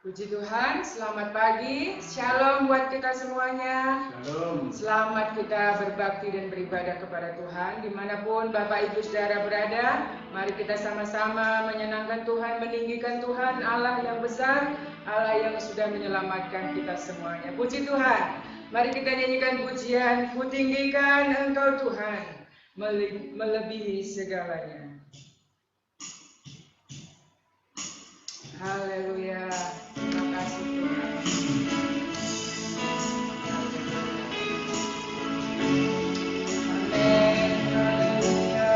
Puji Tuhan, selamat pagi, shalom buat kita semuanya. Shalom. Selamat kita berbakti dan beribadah kepada Tuhan dimanapun Bapak Ibu Saudara berada. Mari kita sama-sama menyenangkan Tuhan, meninggikan Tuhan, Allah yang besar, Allah yang sudah menyelamatkan kita semuanya. Puji Tuhan, mari kita nyanyikan pujian, kutinggikan Engkau Tuhan, melebihi segalanya. Haleluya, terima kasih Tuhan. Amin, haleluya.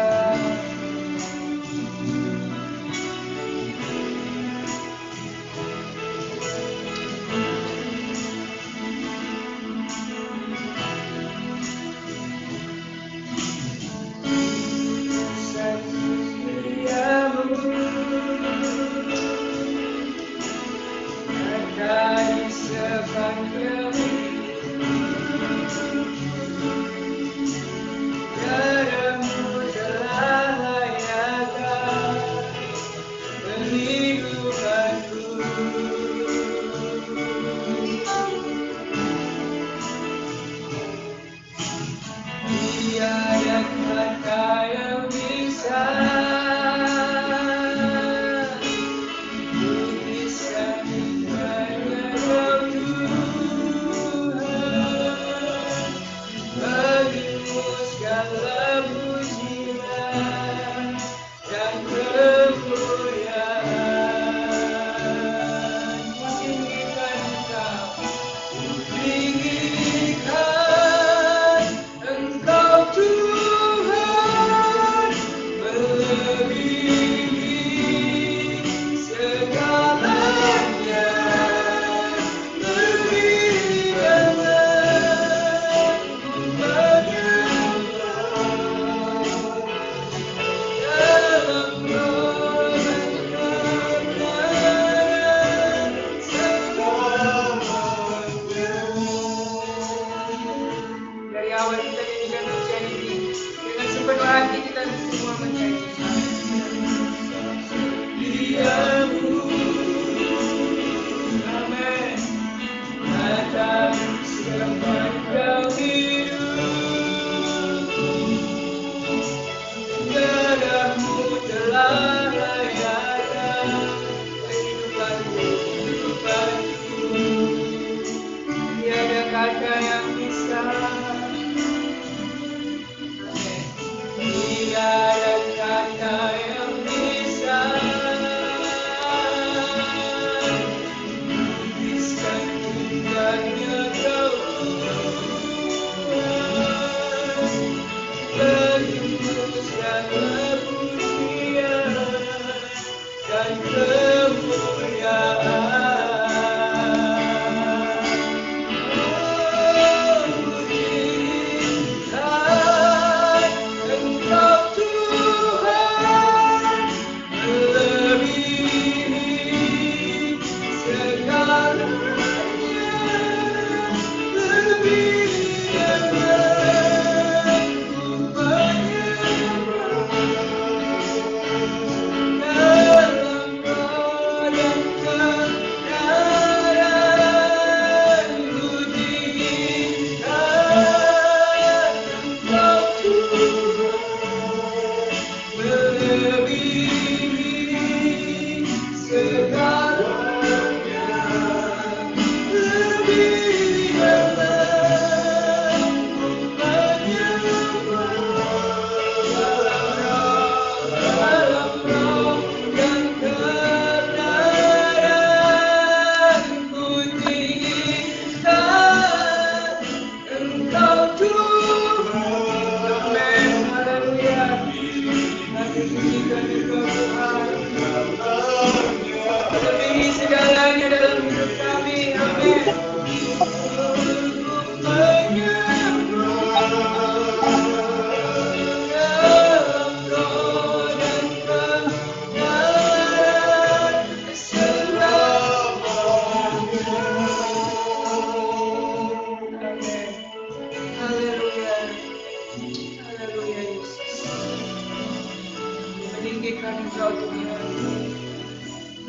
Dari sepanjang darahmu telah layakan kehidupanku. Tiada kata yang bisa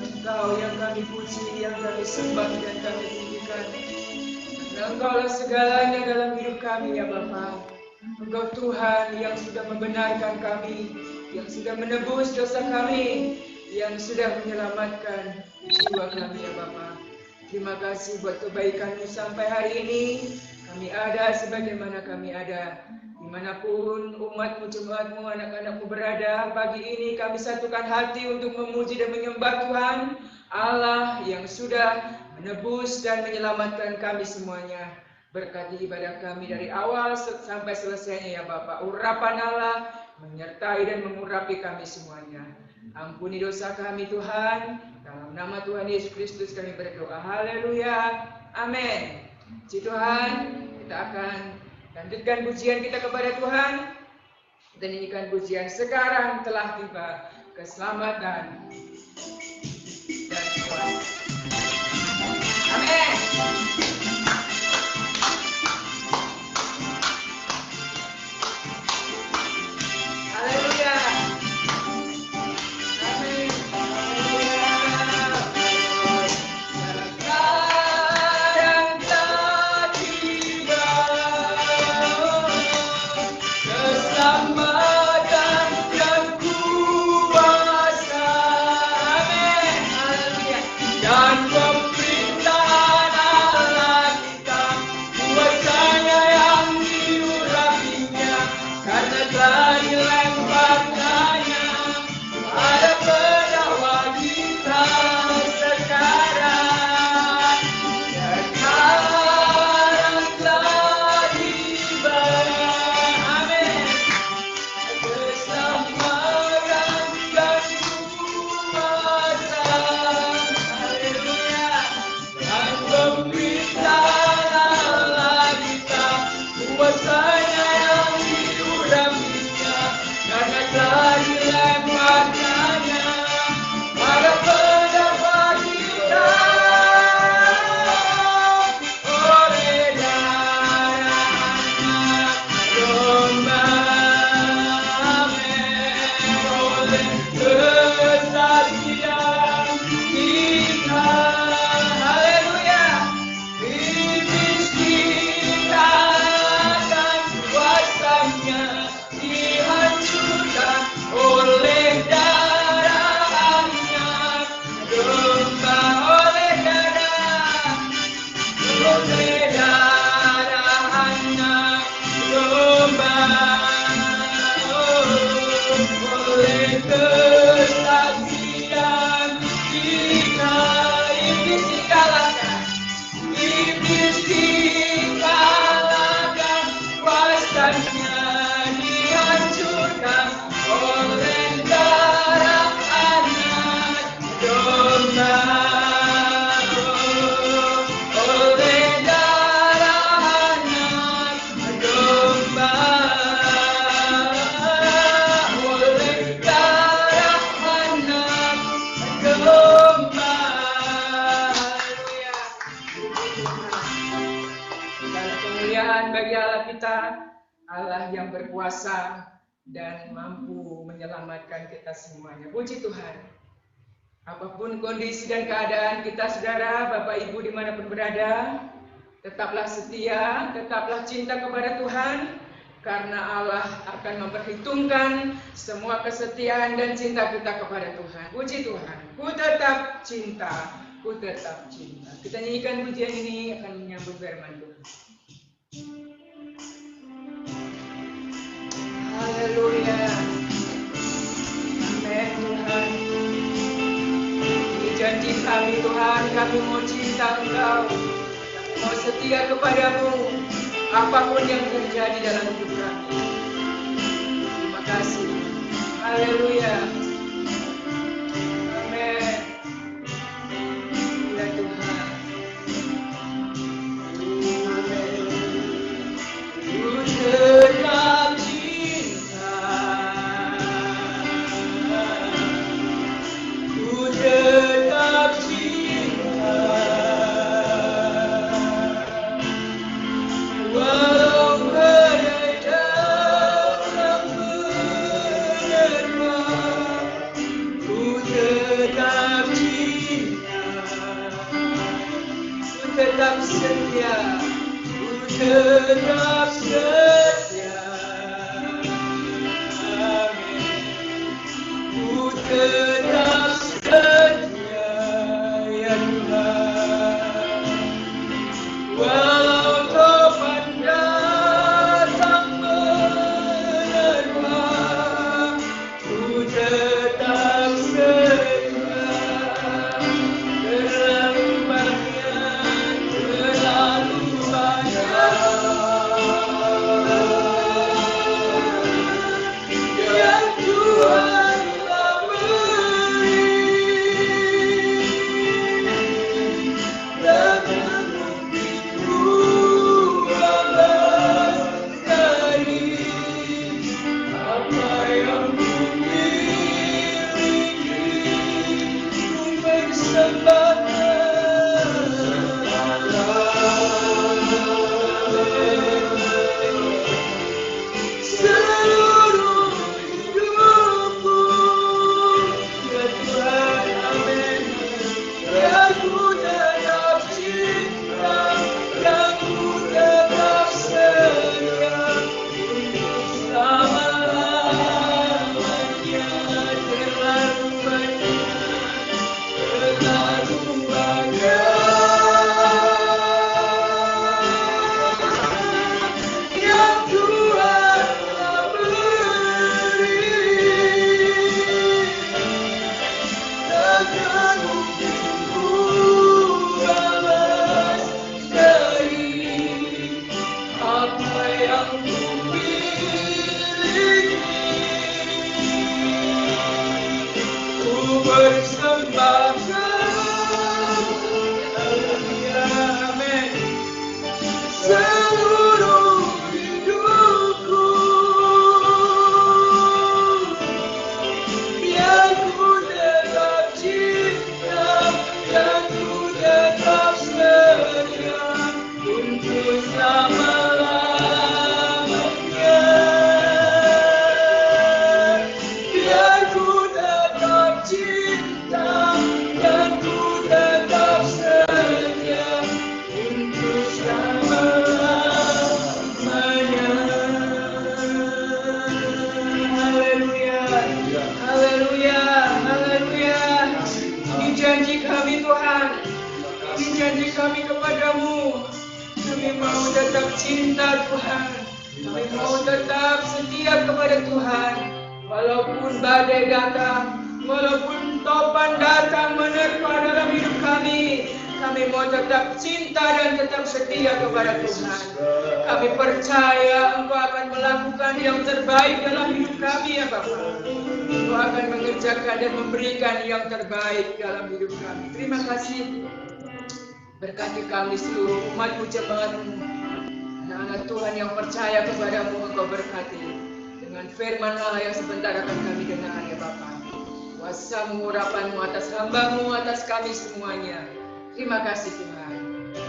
Engkau Engkau yang kami puji, yang kami sembah dan kami tinggikan. Engkaulah segalanya dalam hidup kami ya Bapa. Engkau Tuhan yang sudah membenarkan kami, yang sudah menebus dosa kami, yang sudah menyelamatkan jiwa kami ya Bapa. Terima kasih buat kebaikan-Mu sampai hari ini. Kami ada sebagaimana kami ada. Dimanapun umat-Mu, jemaat-Mu, anak-anak-Mu berada, pagi ini kami satukan hati untuk memuji dan menyembah Tuhan Allah yang sudah menebus dan menyelamatkan kami semuanya. Berkati ibadah kami dari awal sampai selesainya ya Bapa. Urapan Allah menyertai dan mengurapi kami semuanya. Ampuni dosa kami Tuhan. Dalam nama Tuhan Yesus Kristus kami berdoa. Haleluya. Amin. Puji Tuhan. Kita akan lanjutkan pujian kita kepada Tuhan. Kita nyanyikan pujian sekarang telah tiba keselamatan dan kuasa. Amin. Haleluya. Amin. Sekarang telah tiba keselamatan dan kuasa. Amin. Haleluya. Dan pemerintahan Allah kita, kuasanya yang diurapinya, karena telah dilemparkannya pada pendakwa kita sekarang. Sekarang telah tiba, amin, keselamatan dan kuasa. Haleluya. Dan pemerintahan Allah kita, kuasanya yang diurapinya, karena telah dilemparkannya pada pendakwa kita oleh darah Anak Domba. Amin. Oleh kesaksian kita. Haleluya. Iblis dikalahkan, kuasanya dihancurkan oleh darah Anak Domba. Oleh darah Anak Domba. Oleh kesaksian kita, iblis dikalahkan. Iblis dikalahkan, kuasanya dihancurkan oleh darah Anak Domba. Oleh darah Anak Domba. Oleh darah Anak Domba. Haleluya. Segala kemuliaan bagi Allah kita, Allah yang berkuasa dan mampu menyelamatkan kita semuanya. Puji Tuhan. Apapun kondisi dan keadaan kita, saudara, Bapak Ibu dimanapun berada, tetaplah setia, tetaplah cinta kepada Tuhan, karena Allah akan memperhitungkan semua kesetiaan dan cinta kita kepada Tuhan. Puji Tuhan. Ku tetap cinta, ku tetap cinta. Kita nyanyikan pujian ini akan menyambut firman Tuhan. Haleluya. Amin Tuhan. Ini janji kami Tuhan, kami mau cinta Engkau, kami mau setia kepadamu, apapun yang terjadi dalam hidup kami. Terima kasih. Haleluya. Amin. Ya Tuhan. Ku tetap cinta, ku tetap cinta, walau badai datang menerpa. janji kami kepadamu. Kami mau tetap cinta Tuhan. Kami mau tetap setia kepada Tuhan. Walaupun badai datang, walaupun topan datang menerpa dalam hidup kami, kami mau tetap cinta dan tetap setia kepada Tuhan. Kami percaya Engkau akan melakukan yang terbaik dalam hidup kami, ya Bapa. Engkau akan mengerjakan dan memberikan yang terbaik dalam hidup kami. Terima kasih. Berkati kami seluruh umat-Mu, jemaat-Mu, anak-anak Tuhan yang percaya kepadamu. Engkau berkati dengan firman Allah yang sebentar akan kami dengar, ya Bapa. Kuasa-Mu, urapan-Mu atas hamba-Mu, atas kami semuanya. Terima kasih Tuhan.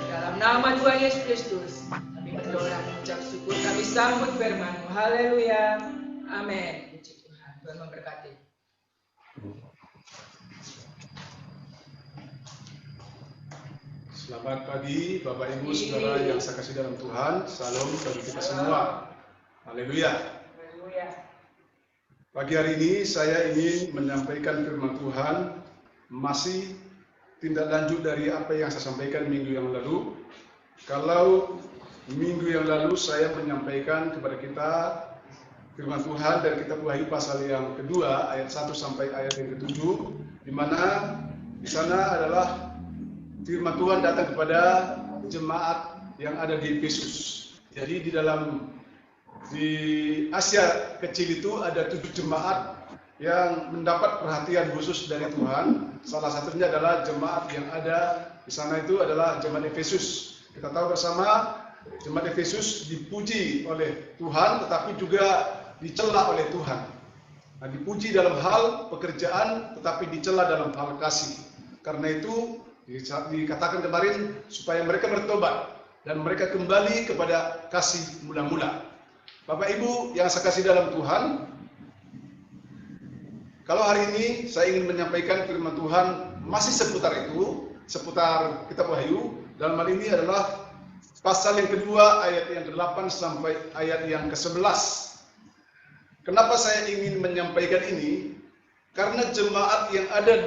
Dalam nama Tuhan Yesus Kristus, kami berdoa dan mengucap syukur. Kami sambut firman-Mu. Haleluya. Amin. Puji Tuhan. Tuhan memberkati. Selamat pagi Bapak Ibu Saudara yang saya kasih dalam Tuhan. Salam bagi kita semua. Haleluya. Haleluya. Pagi hari ini saya ingin menyampaikan firman Tuhan, masih tindak lanjut dari apa yang saya sampaikan minggu yang lalu. Kalau minggu yang lalu saya menyampaikan kepada kita firman Tuhan dari kitab Wahyu pasal yang kedua ayat 1 sampai ayat yang ke-7, di mana di sana adalah firman Tuhan datang kepada jemaat yang ada di Efesus. Jadi di Asia kecil itu ada 7 jemaat yang mendapat perhatian khusus dari Tuhan. Salah satunya adalah jemaat yang ada di sana itu adalah jemaat Efesus. Kita tahu bersama jemaat Efesus dipuji oleh Tuhan, tetapi juga dicela oleh Tuhan. Nah, dipuji dalam hal pekerjaan, tetapi dicela dalam hal kasih. Karena itu dikatakan kemarin supaya mereka bertobat dan mereka kembali kepada kasih mula-mula. Bapak Ibu yang saya kasih dalam Tuhan, kalau hari ini saya ingin menyampaikan firman Tuhan masih seputar itu, seputar kitab Wahyu. Dalam hal ini adalah pasal yang kedua ayat yang ke-8 sampai ayat yang ke-11. Kenapa saya ingin menyampaikan ini? Karena jemaat yang ada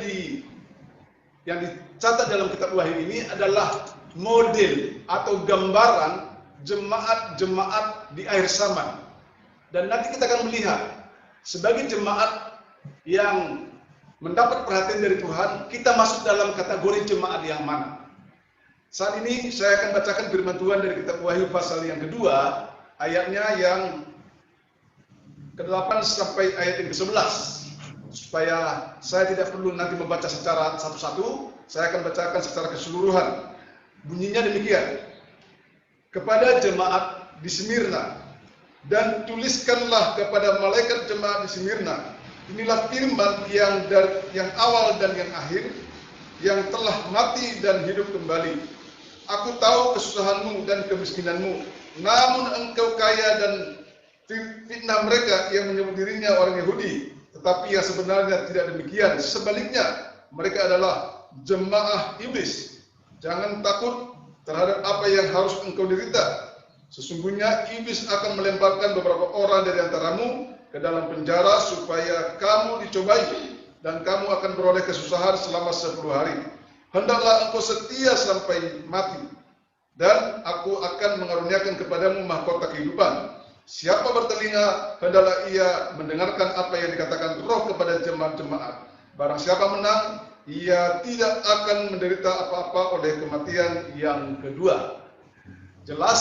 yang dicatat dalam kitab Wahyu ini adalah model atau gambaran jemaat-jemaat di akhir zaman. Dan nanti kita akan melihat sebagai jemaat yang mendapat perhatian dari Tuhan, kita masuk dalam kategori jemaat yang mana. Saat ini saya akan bacakan firman Tuhan dari kitab Wahyu pasal yang kedua, ayatnya yang ke-8 sampai ayat yang ke-11. Supaya saya tidak perlu nanti membaca secara satu-satu, saya akan bacakan secara keseluruhan. Bunyinya demikian. Kepada jemaat di Smyrna, dan tuliskanlah kepada malaikat jemaat di Smyrna, inilah firman yang awal dan yang akhir, yang telah mati dan hidup kembali. Aku tahu kesusahanmu dan kemiskinanmu, namun engkau kaya, dan fitnah mereka yang menyebut dirinya orang Yahudi, tetapi yang sebenarnya tidak demikian. Sebaliknya, mereka adalah jemaah iblis. Jangan takut terhadap apa yang harus engkau derita. Sesungguhnya iblis akan melemparkan beberapa orang dari antaramu ke dalam penjara supaya kamu dicobai, dan kamu akan beroleh kesusahan selama 10 hari. Hendaklah engkau setia sampai mati, dan aku akan mengaruniakan kepadamu mahkota kehidupan. Siapa bertelinga, hendaklah ia mendengarkan apa yang dikatakan Roh kepada jemaat-jemaat. Barang siapa menang, ia tidak akan menderita apa-apa oleh kematian yang kedua. Jelas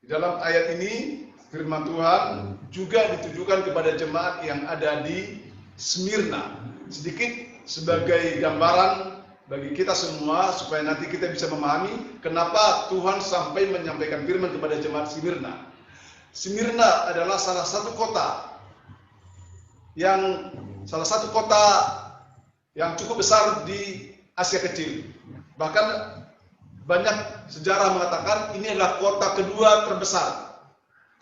di dalam ayat ini firman Tuhan juga ditujukan kepada jemaat yang ada di Smyrna. Sedikit sebagai gambaran bagi kita semua supaya nanti kita bisa memahami kenapa Tuhan sampai menyampaikan firman kepada jemaat Smyrna. Smyrna adalah salah satu kota yang cukup besar di Asia Kecil. Bahkan banyak sejarah mengatakan ini adalah kota kedua terbesar.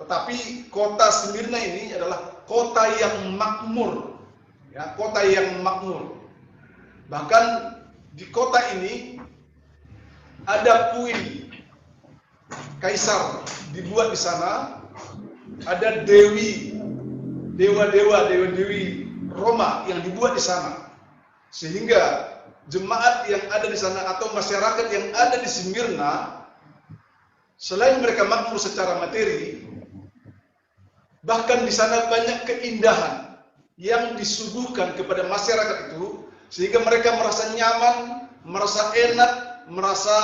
Tetapi kota Smyrna ini adalah kota yang makmur, ya, kota yang makmur. Bahkan di kota ini ada kuil kaisar dibuat di sana, ada dewi Roma yang dibuat di sana. Sehingga jemaat yang ada di sana atau masyarakat yang ada di Smyrna, selain mereka makmur secara materi, bahkan di sana banyak keindahan yang disuguhkan kepada masyarakat itu, sehingga mereka merasa nyaman, merasa enak, merasa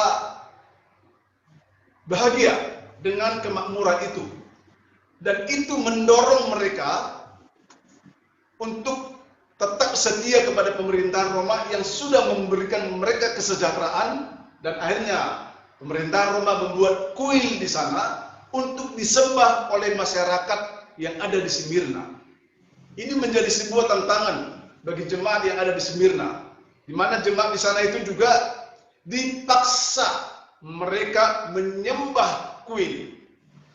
bahagia dengan kemakmuran itu. Dan itu mendorong mereka untuk tetap setia kepada pemerintahan Roma yang sudah memberikan mereka kesejahteraan, dan akhirnya pemerintahan Roma membuat kuil di sana untuk disembah oleh masyarakat yang ada di Smyrna. Ini menjadi sebuah tantangan bagi jemaat yang ada di Smyrna, di mana jemaat di sana itu juga dipaksa mereka menyembah kuil.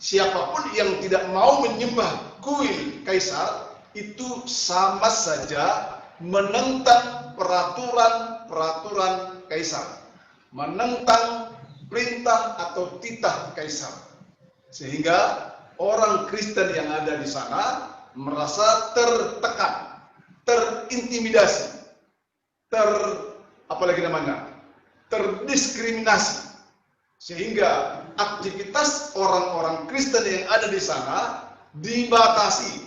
Siapapun yang tidak mau menyembah kuil kaisar itu sama saja menentang peraturan kaisar, menentang perintah atau titah kaisar. Sehingga orang Kristen yang ada di sana merasa tertekan, terintimidasi, terdiskriminasi. Sehingga aktivitas orang-orang Kristen yang ada di sana dibatasi.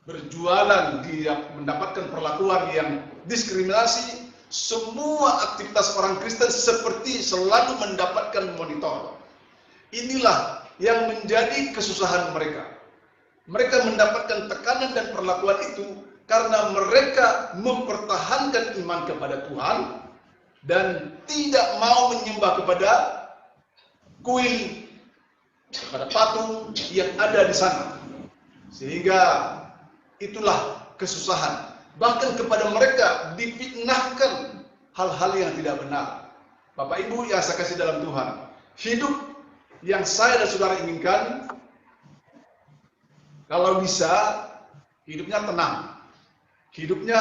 Berjualan, dia mendapatkan perlakuan yang diskriminasi. Semua aktivitas orang Kristen seperti selalu mendapatkan monitor. Inilah yang menjadi kesusahan mereka. Mereka mendapatkan tekanan dan perlakuan itu karena mereka mempertahankan iman kepada Tuhan dan tidak mau menyembah kepada kuil, kepada patung yang ada di sana. Sehingga itulah kesusahan. Bahkan kepada mereka difitnahkan hal-hal yang tidak benar. Bapak Ibu yang saya kasih dalam Tuhan, hidup yang saya dan saudara inginkan, kalau bisa, hidupnya tenang, hidupnya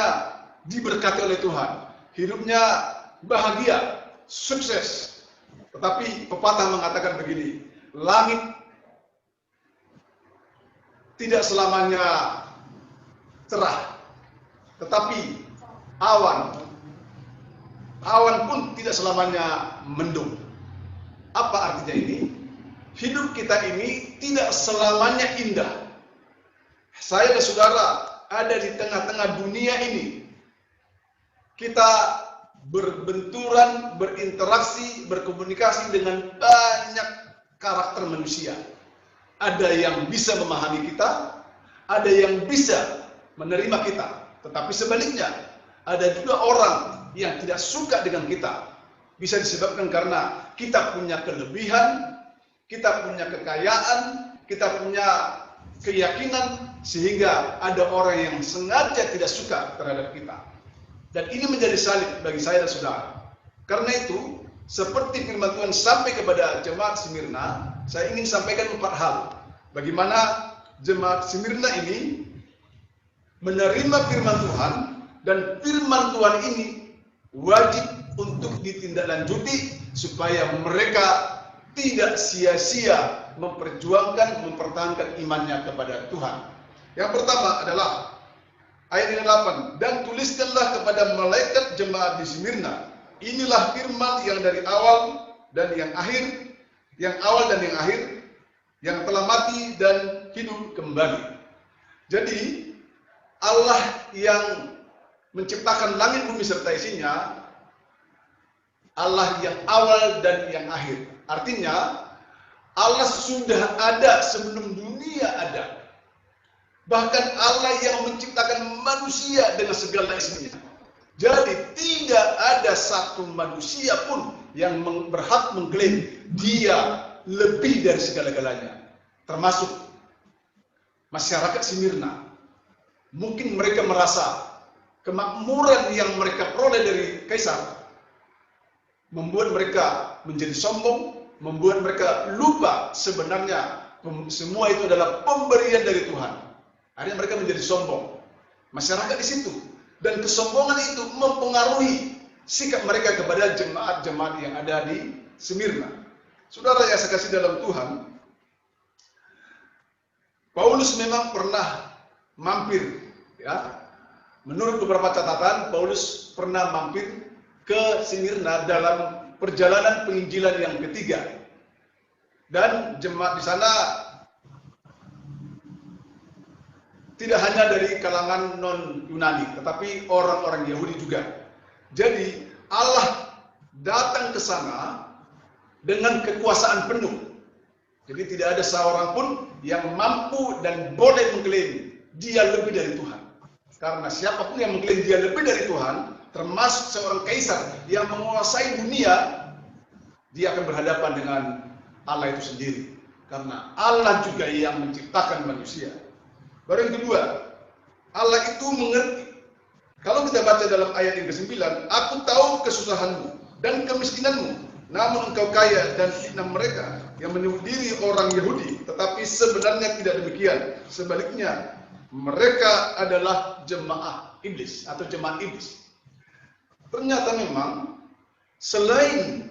diberkati oleh Tuhan, hidupnya bahagia, sukses. Tetapi pepatah mengatakan begini, langit tidak selamanya cerah, tetapi awan pun tidak selamanya mendung. Apa artinya ini? Hidup kita ini tidak selamanya indah. Saya dan saudara ada di tengah-tengah dunia ini. Kita berbenturan, berinteraksi, berkomunikasi dengan banyak karakter manusia. Ada yang bisa memahami kita, ada yang bisa menerima kita. Tetapi sebaliknya, ada juga orang yang tidak suka dengan kita. Bisa disebabkan karena kita punya kelebihan, kita punya kekayaan, kita punya keyakinan, sehingga ada orang yang sengaja tidak suka terhadap kita. Dan ini menjadi salib bagi saya dan saudara. Karena itu, seperti firman Tuhan sampai kepada jemaat Smyrna, saya ingin sampaikan 4 hal. Bagaimana jemaat Smyrna ini menerima firman Tuhan, dan firman Tuhan ini wajib untuk ditindaklanjuti supaya mereka tidak sia-sia memperjuangkan, mempertahankan imannya kepada Tuhan. Yang pertama adalah ayat 8, dan tuliskanlah kepada malaikat jemaat di Smyrna, inilah firman yang dari awal dan yang akhir, yang awal dan yang akhir, yang telah mati dan hidup kembali. Jadi Allah yang menciptakan langit bumi serta isinya, Allah yang awal dan yang akhir. Artinya Allah sudah ada sebelum dunia ada. Bahkan Allah yang menciptakan manusia dengan segala isinya. Jadi tidak ada satu manusia pun yang berhak mengklaim dia lebih dari segala-galanya. Termasuk masyarakat Smyrna. Mungkin mereka merasa kemakmuran yang mereka peroleh dari kaisar membuat mereka menjadi sombong, membuat mereka lupa sebenarnya semua itu adalah pemberian dari Tuhan. Akhirnya mereka menjadi sombong. Masyarakat di situ. Dan kesombongan itu mempengaruhi sikap mereka kepada jemaat-jemaat yang ada di Smyrna. Saudara yang saya kasih dalam Tuhan, Paulus memang pernah mampir, ya. Menurut beberapa catatan, Paulus pernah mampir ke Smyrna dalam perjalanan penginjilan yang ketiga. Dan jemaat di sana tidak hanya dari kalangan non-Yunani, tetapi orang-orang Yahudi juga. Jadi Allah datang ke sana dengan kekuasaan penuh. Jadi tidak ada seorang pun yang mampu dan boleh mengklaim dia lebih dari Tuhan. Karena siapapun yang mengklaim dia lebih dari Tuhan, termasuk seorang kaisar yang menguasai dunia, dia akan berhadapan dengan Allah itu sendiri. Karena Allah juga yang menciptakan manusia. Baru yang kedua, Allah itu mengerti. Kalau kita baca dalam ayat yang ke-9, aku tahu kesusahanmu dan kemiskinanmu, namun engkau kaya, dan fitnah mereka yang menyebut diri orang Yahudi, tetapi sebenarnya tidak demikian. Sebaliknya, mereka adalah jemaah iblis atau jemaat iblis. Ternyata memang selain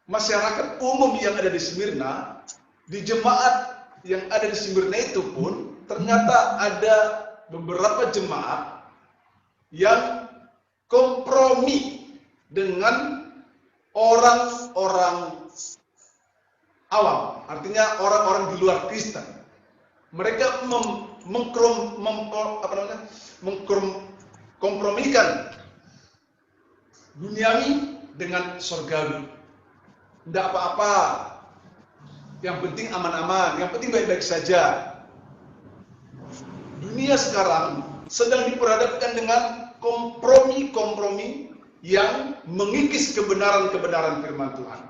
masyarakat umum yang ada di Smyrna, di jemaat yang ada di Smyrna itu pun ternyata ada beberapa jemaat yang kompromi dengan orang-orang awam, artinya orang-orang di luar Kristen. Mereka mengkompromikan duniawi dengan surgawi. Tidak apa-apa, yang penting aman-aman, yang penting baik-baik saja. Dunia sekarang sedang diperhadapkan dengan kompromi-kompromi yang mengikis kebenaran-kebenaran firman Tuhan.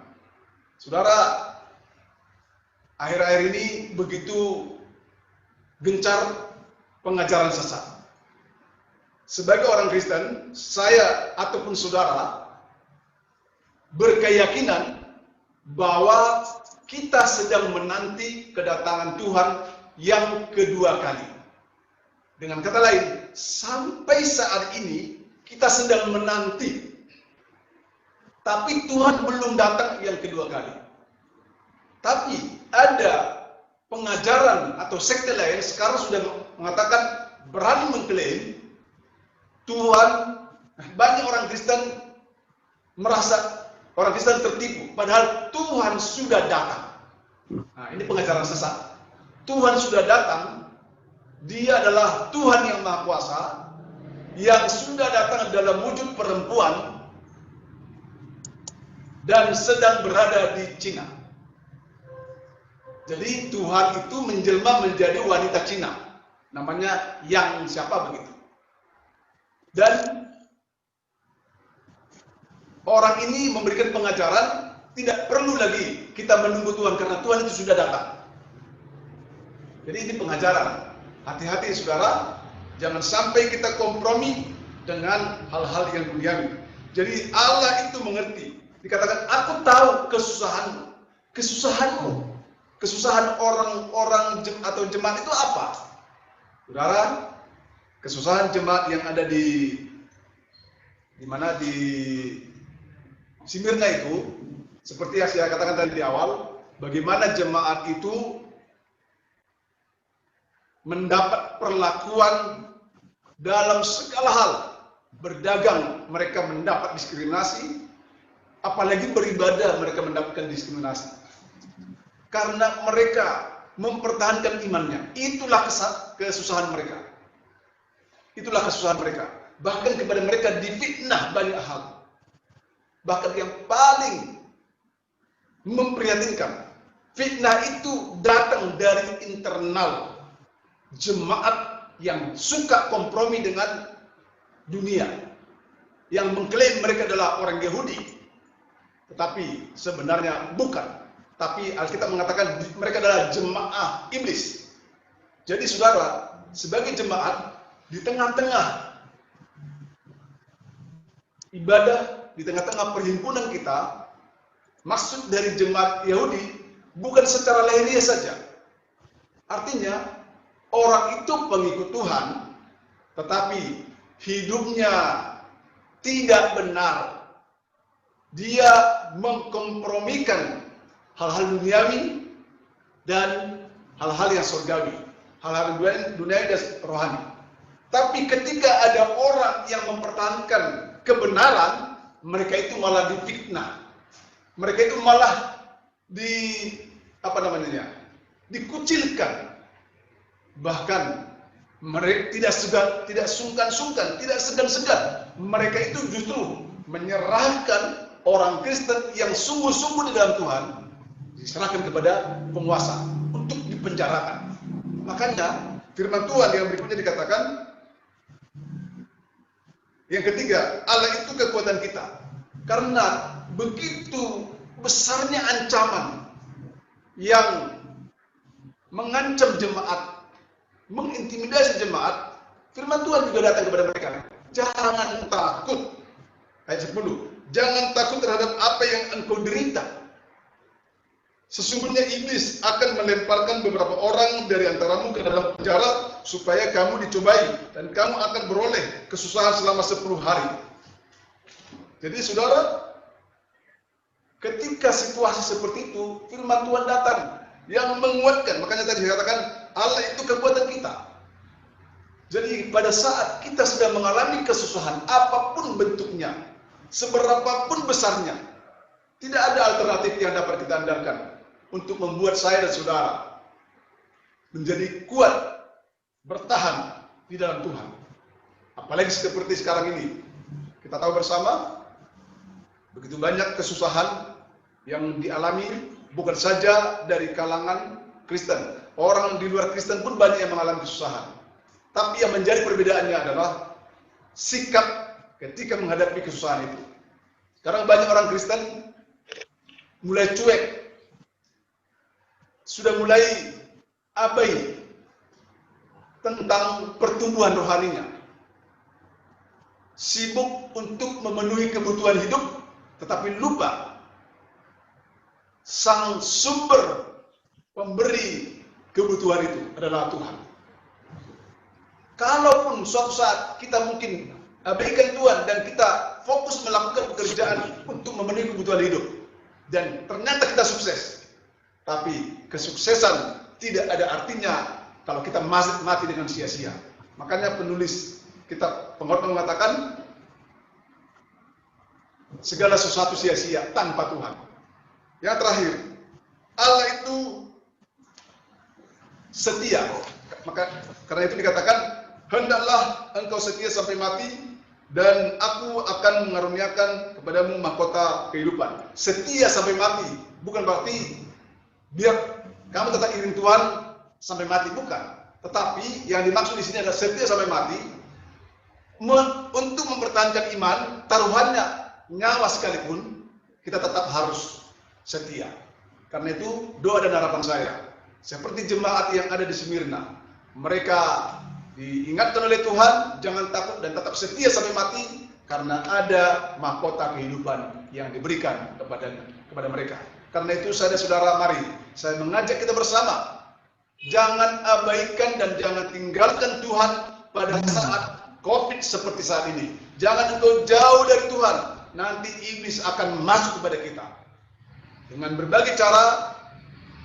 Saudara, akhir-akhir ini begitu gencar pengajaran sesat. Sebagai orang Kristen, saya ataupun saudara berkeyakinan bahwa kita sedang menanti kedatangan Tuhan yang kedua kali. Dengan kata lain, sampai saat ini kita sedang menanti, tapi Tuhan belum datang yang kedua kali. Tapi ada pengajaran atau sekte lain sekarang sudah mengatakan, berani mengklaim Tuhan. Banyak orang Kristen merasa orang Kristen tertipu, padahal Tuhan sudah datang. Nah, ini pengajaran sesat. Tuhan sudah datang. Dia adalah Tuhan yang Maha Kuasa, yang sudah datang dalam wujud perempuan dan sedang berada di Cina. Jadi Tuhan itu menjelma menjadi wanita Cina, namanya Yang siapa begitu. Dan orang ini memberikan pengajaran, tidak perlu lagi kita menunggu Tuhan karena Tuhan itu sudah datang. Jadi ini pengajaran. Hati-hati saudara, jangan sampai kita kompromi dengan hal-hal yang duniawi. Jadi Allah itu mengerti. Dikatakan, aku tahu kesusahanmu. Kesusahanmu. Kesusahan orang-orang atau jemaat itu apa? Saudara, kesusahan jemaat yang ada di mana di Smyrna itu, seperti yang saya katakan tadi di awal, bagaimana jemaat itu mendapat perlakuan dalam segala hal. Berdagang mereka mendapat diskriminasi, apalagi beribadah mereka mendapatkan diskriminasi. Karena mereka mempertahankan imannya. Itulah kesusahan mereka. Itulah kesusahan mereka. Bahkan kepada mereka difitnah banyak hal. Bahkan yang paling memprihatinkan, fitnah itu datang dari internal jemaat yang suka kompromi dengan dunia, yang mengklaim mereka adalah orang Yahudi, tetapi sebenarnya bukan. Tapi Alkitab mengatakan mereka adalah jemaah iblis. Jadi saudara, sebagai jemaat di tengah-tengah ibadah, di tengah-tengah perhimpunan kita, maksud dari jemaat Yahudi bukan secara lahiriah saja. Artinya orang itu pengikut Tuhan, tetapi hidupnya tidak benar. Dia mengkompromikan hal-hal duniawi dan hal-hal yang surgawi, hal-hal duniawi dan rohani. Tapi ketika ada orang yang mempertahankan kebenaran, mereka itu malah difitnah. Mereka itu malah dikucilkan. Bahkan mereka tidak sungkan-sungkan, tidak segan-segan. Mereka itu justru menyerahkan orang Kristen yang sungguh-sungguh di dalam Tuhan, diserahkan kepada penguasa untuk dipenjarakan. Makanya firman Tuhan yang berikutnya dikatakan, yang ketiga, Allah itu kekuatan kita. Karena begitu besarnya ancaman yang mengancam jemaat, mengintimidasi jemaat, firman Tuhan juga datang kepada mereka. Jangan takut. Ayat 10. Jangan takut terhadap apa yang engkau derita. Sesungguhnya iblis akan melemparkan beberapa orang dari antaramu ke dalam penjara supaya kamu dicobai dan kamu akan beroleh kesusahan selama 10 hari. Jadi saudara, ketika situasi seperti itu, firman Tuhan datang yang menguatkan. Makanya tadi dikatakan Allah itu kekuatan kita. Jadi pada saat kita sedang mengalami kesusahan apapun bentuknya, seberapapun besarnya, tidak ada alternatif yang dapat kita andalkan untuk membuat saya dan saudara menjadi kuat, bertahan di dalam Tuhan. Apalagi seperti sekarang ini, kita tahu bersama begitu banyak kesusahan yang dialami bukan saja dari kalangan Kristen, orang di luar Kristen pun banyak yang mengalami kesusahan. Tapi yang menjadi perbedaannya adalah sikap ketika menghadapi kesusahan itu. Sekarang banyak orang Kristen mulai cuek, sudah mulai abai tentang pertumbuhan rohaninya, sibuk untuk memenuhi kebutuhan hidup, tetapi lupa sang sumber pemberi kebutuhan itu adalah Tuhan. Kalaupun suatu saat kita mungkin abaikan Tuhan dan kita fokus melakukan pekerjaan untuk memenuhi kebutuhan hidup, dan ternyata kita sukses, tapi kesuksesan tidak ada artinya kalau kita mati dengan sia-sia. Makanya penulis kitab Pengkhotbah mengatakan segala sesuatu sia-sia tanpa Tuhan. Yang terakhir, Allah itu setia. Maka karena itu dikatakan, hendaklah engkau setia sampai mati, dan aku akan mengaruniakan kepadamu mahkota kehidupan. Setia sampai mati bukan berarti biar kamu tetap iring Tuhan sampai mati, bukan. Tetapi yang dimaksud di sini adalah setia sampai mati untuk mempertahankan iman, taruhannya nyawa sekalipun, kita tetap harus setia. Karena itu doa dan harapan saya, seperti jemaat yang ada di Smyrna, mereka diingatkan oleh Tuhan, jangan takut dan tetap setia sampai mati, karena ada mahkota kehidupan yang diberikan kepada mereka. Karena itu saudara-saudara, mari saya mengajak kita bersama, jangan abaikan dan jangan tinggalkan Tuhan pada saat COVID seperti saat ini. Jangan engkau jauh dari Tuhan, nanti iblis akan masuk kepada kita. Dengan berbagai cara,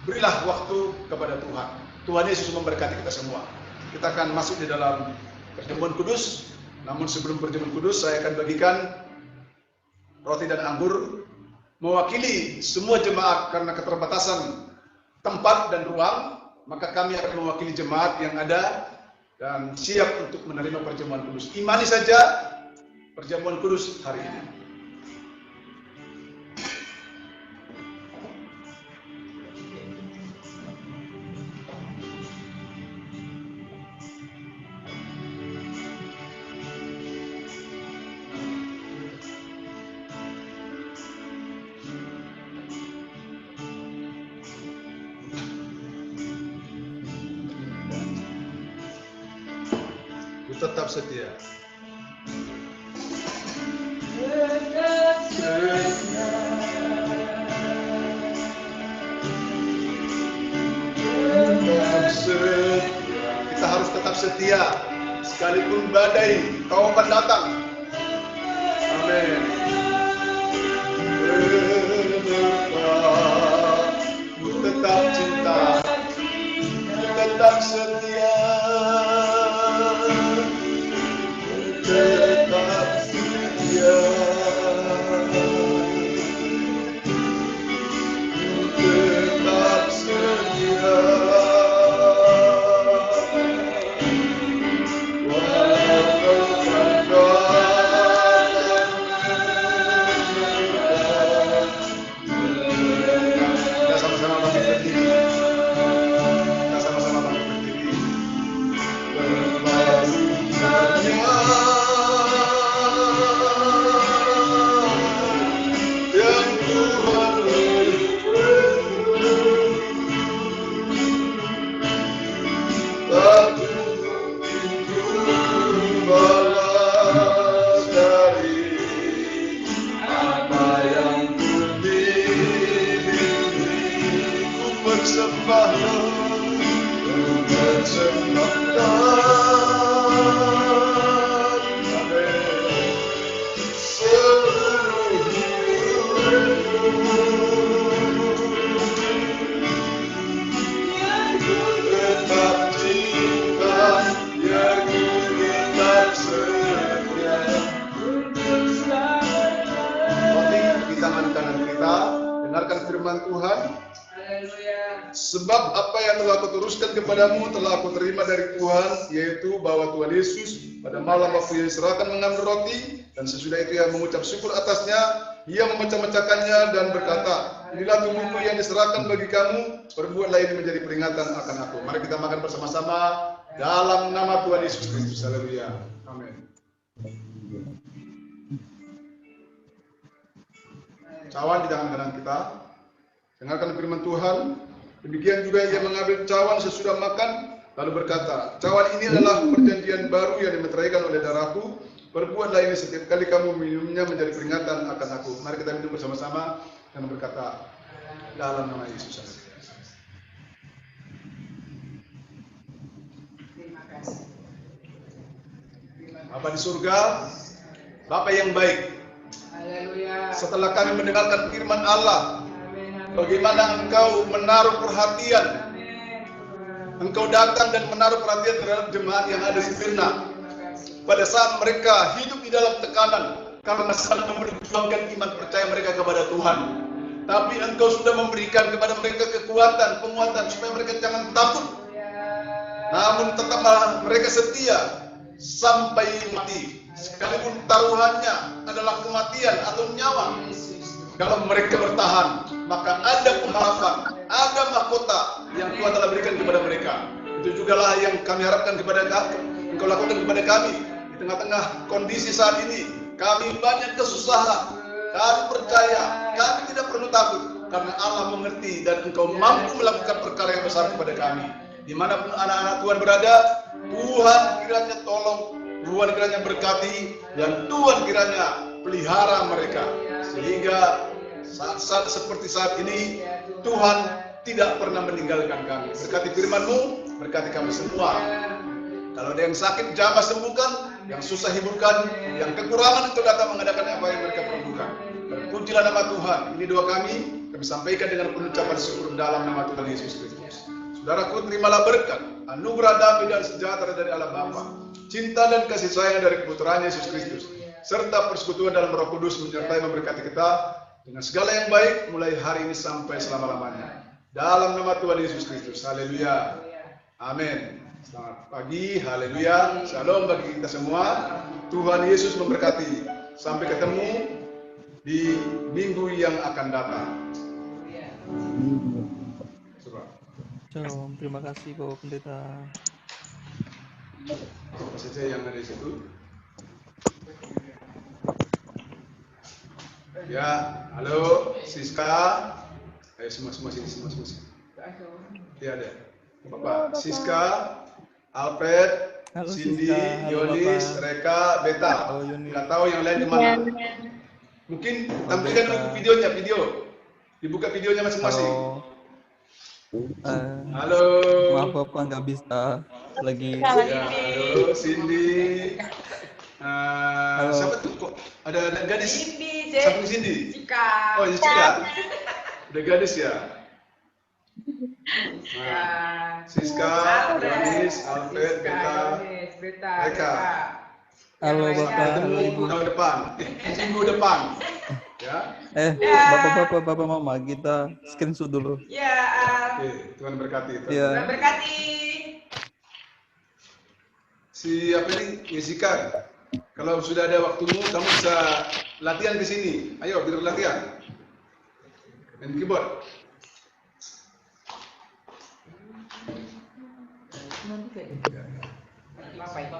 berilah waktu kepada Tuhan. Tuhan Yesus memberkati kita semua. Kita akan masuk di dalam perjamuan kudus. Namun sebelum perjamuan kudus, saya akan bagikan roti dan anggur mewakili semua jemaat. Karena keterbatasan tempat dan ruang, maka kami akan mewakili jemaat yang ada dan siap untuk menerima perjamuan kudus. Imani saja perjamuan kudus hari ini. Tetap setia. Tetap setia. Tetap setia. Kita harus tetap setia sekalipun badai taubat datang. Amin. Tetap cinta. Tetap setia. Tetap setia. Dengarkan firman Tuhan. Haleluya. Sebab apa yang telah kuteruskan kepadamu telah aku terima dari Tuhan, yaitu bahwa Tuhan Yesus pada malam waktu ia diserahkan mengambil roti, dan sesudah itu ia mengucap syukur atasnya, ia memecah-mecahkannya dan berkata, inilah tubuhku yang diserahkan bagi kamu, perbuatlah ini menjadi peringatan akan aku. Mari kita makan bersama-sama dalam nama Tuhan Yesus Kristus. Haleluya. Amin. Cawan di tangan kanan kita. Dengarkan firman Tuhan. Demikian juga ia mengambil cawan sesudah makan, lalu berkata, cawan ini adalah perjanjian baru yang dimeteraikan oleh darahku. Perbuatlah ini setiap kali kamu minumnya menjadi peringatan akan aku. Mari kita minum bersama-sama dan berkata dalam nama Yesus. Terima kasih. Bapa di surga, Bapa yang baik. Haleluya. Setelah kami mendengarkan firman Allah, Amin, amin. bagaimana Engkau menaruh perhatian, Amin. Engkau datang dan menaruh perhatian terhadap jemaat yang ada di Smyrna. Pada saat mereka hidup di dalam tekanan karena saling memperjuangkan iman percaya mereka kepada Tuhan. Tapi Engkau sudah memberikan kepada mereka kekuatan, penguatan supaya mereka jangan takut. Namun tetaplah mereka setia sampai mati. Sekalipun taruhannya adalah kematian atau nyawa. Kalau mereka bertahan, maka ada pengharapan, ada mahkota yang Tuhan telah berikan kepada mereka. Itu jugalah yang kami harapkan kepada Engkau lakukan kepada kami. Di tengah-tengah kondisi saat ini, kami banyak kesusahan. Kami percaya, kami tidak perlu takut. Karena Allah mengerti dan Engkau mampu melakukan perkara yang besar kepada kami. Dimanapun anak-anak Tuhan berada, Tuhan kiranya tolong, Tuhan kiranya berkati, dan Tuhan kiranya pelihara mereka. Sehingga saat-saat seperti saat ini, Tuhan tidak pernah meninggalkan kami. Berkati firman-Mu, berkati kami semua. Kalau ada yang sakit, jamah sembuhkan, yang susah hiburkan, yang kekurangan Engkau datang mengadakan apa yang mereka perlukan. Terpujilah nama Tuhan. Ini doa kami sampaikan dengan pengucapan syukur dalam nama Tuhan Yesus Kristus. Saudaraku, terimalah berkat, anugerah damai dan sejahtera dari Allah Bapa, cinta dan kasih sayang dari putranya Yesus Kristus, serta persekutuan dalam Roh Kudus menyertai memberkati kita dengan segala yang baik mulai hari ini sampai selama-lamanya. Dalam nama Tuhan Yesus Kristus. Haleluya. Amin. Selamat pagi. Haleluya. Shalom bagi kita semua. Tuhan Yesus memberkati. Sampai ketemu di minggu yang akan datang. Shalom, terima kasih Bapak Pendeta. Apa saja yang ada di situ? Ya, halo Siska. Ayo semua sini. Ya ada. Bapak Siska, Alfred, Halo, Cindy, Siska. Halo, Yonis, Bapak. Reka, Beta. Halo, Yonis. Nggak tahu yang lain di mana. Mungkin tampilkan dulu videonya, dibuka videonya masing-masing. Halo. Maaf Bapak nggak bisa lagi. Ya, halo Cindy. Halo. Siapa tuh kok ada gadis? Cindy, Samping Cindy. Cika. Oh, Cika. Ada gadis ya? Ya. Siska, Yonis, Alfred, Beta, Reka. Halo Yang Bapak, lainnya. halo Ibu. Ketemu tahun depan, minggu depan. Ya. Bapak Mama, kita screenshot dulu. Ya. Oke, Tuhan berkati. Ya. Tuhan berkati. Si apa ini? Jessica. Kalau sudah ada waktumu, kamu bisa latihan di sini. Ayo, kita latihan. Main keyboard. Apa itu?